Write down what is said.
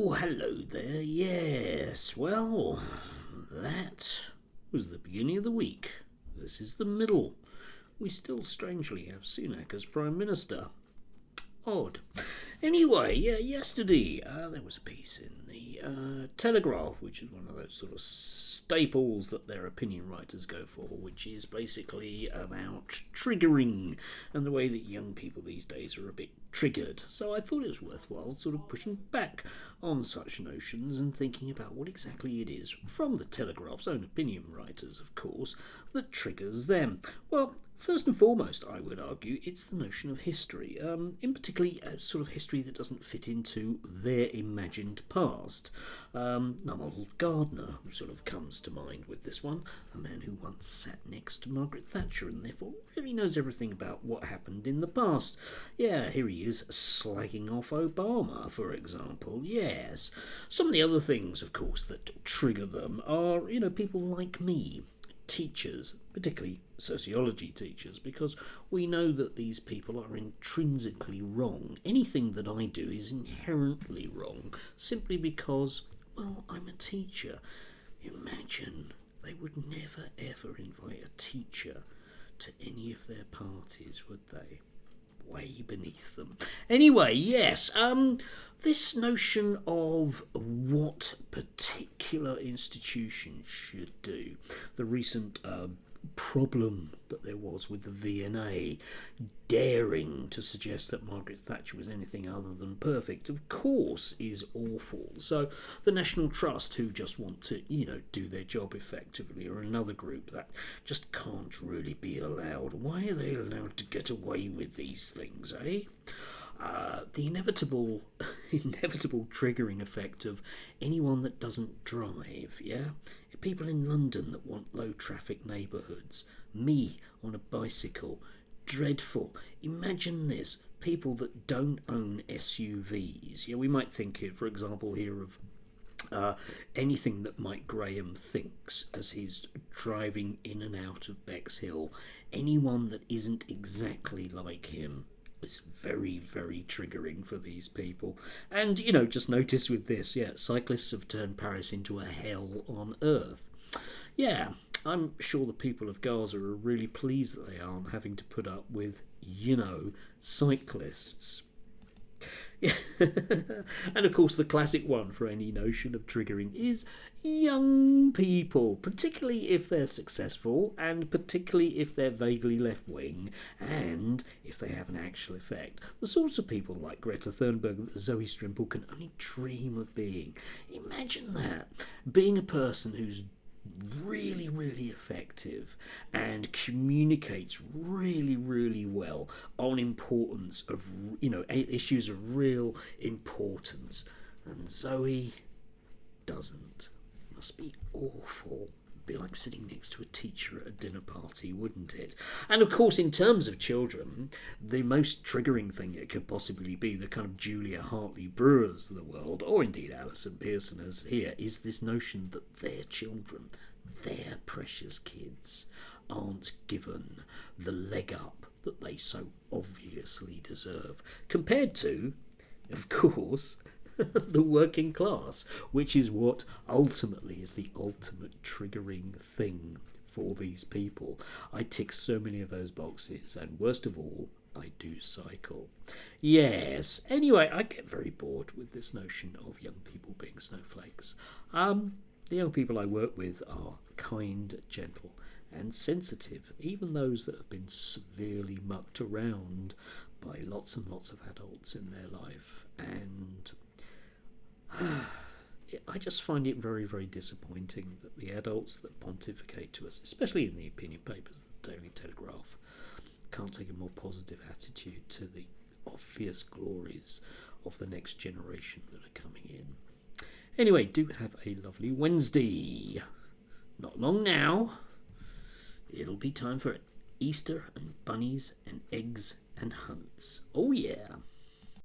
Oh, hello there. Yes, well, that was the beginning of the week. This is the middle. We still strangely have Sunak as Prime Minister. Odd. Anyway, yesterday there was a piece in the Telegraph, which is one of those sort of staples that their opinion writers go for, which is basically about triggering and the way that young people these days are a bit triggered. So I thought it was worthwhile sort of pushing back on such notions and thinking about what exactly it is, from the Telegraph's own opinion writers, of course, that triggers them. Well, first and foremost, I would argue, it's the notion of history, in particular a sort of history that doesn't fit into their imagined past. Noel Gardner sort of comes to mind with this one, a man who once sat next to Margaret Thatcher and therefore really knows everything about what happened in the past. Yeah, here he is slagging off Obama, for example. Yes. Some of the other things, of course, that trigger them are, people like me, teachers, particularly sociology teachers, because we know that these people are intrinsically wrong. Anything that I do is inherently wrong, simply because, well, I'm a teacher. Imagine they would never ever invite a teacher to any of their parties, would they? Way beneath them. Anyway, yes, this notion of what particular institutions should do, the recent problem that there was with the V&A daring to suggest that Margaret Thatcher was anything other than perfect, of course, is awful. So the National Trust, who just want to, do their job effectively, are another group that just can't really be allowed. Why are they allowed to get away with these things, eh? The inevitable triggering effect of anyone that doesn't drive, yeah? People in London that want low traffic neighbourhoods, me on a bicycle, dreadful. Imagine this, people that don't own SUVs. Yeah, we might think here, for example, here of anything that Mike Graham thinks as he's driving in and out of Bexhill. Anyone that isn't exactly like him. It's very, very triggering for these people. And, just notice with this, cyclists have turned Paris into a hell on earth. Yeah, I'm sure the people of Gaza are really pleased that they aren't having to put up with, cyclists. Yeah. And of course the classic one for any notion of triggering is young people, particularly if they're successful and particularly if they're vaguely left-wing and if they have an actual effect. The sorts of people like Greta Thunberg that Zoe Strimple can only dream of being. Imagine that, being a person who's really, really effective and communicates really, really well on importance of, issues of real importance. And Zoe doesn't. Must be awful. Be like sitting next to a teacher at a dinner party, wouldn't it? And of course, in terms of children, the most triggering thing it could possibly be, the kind of Julia Hartley-Brewers of the world, or indeed Alison Pearson as here, is this notion that their children, their precious kids, aren't given the leg up that they so obviously deserve, compared to, of course, the working class, which is what ultimately is the ultimate triggering thing for these people. I tick so many of those boxes, and worst of all, I do cycle. Yes, anyway, I get very bored with this notion of young people being snowflakes. The young people I work with are kind, gentle, and sensitive, even those that have been severely mucked around by lots and lots of adults in their life. And I just find it very, very disappointing that the adults that pontificate to us, especially in the opinion papers, the Daily Telegraph, can't take a more positive attitude to the obvious glories of the next generation that are coming in. Anyway, do have a lovely Wednesday. Not long now. It'll be time for Easter and bunnies and eggs and hunts. Oh yeah.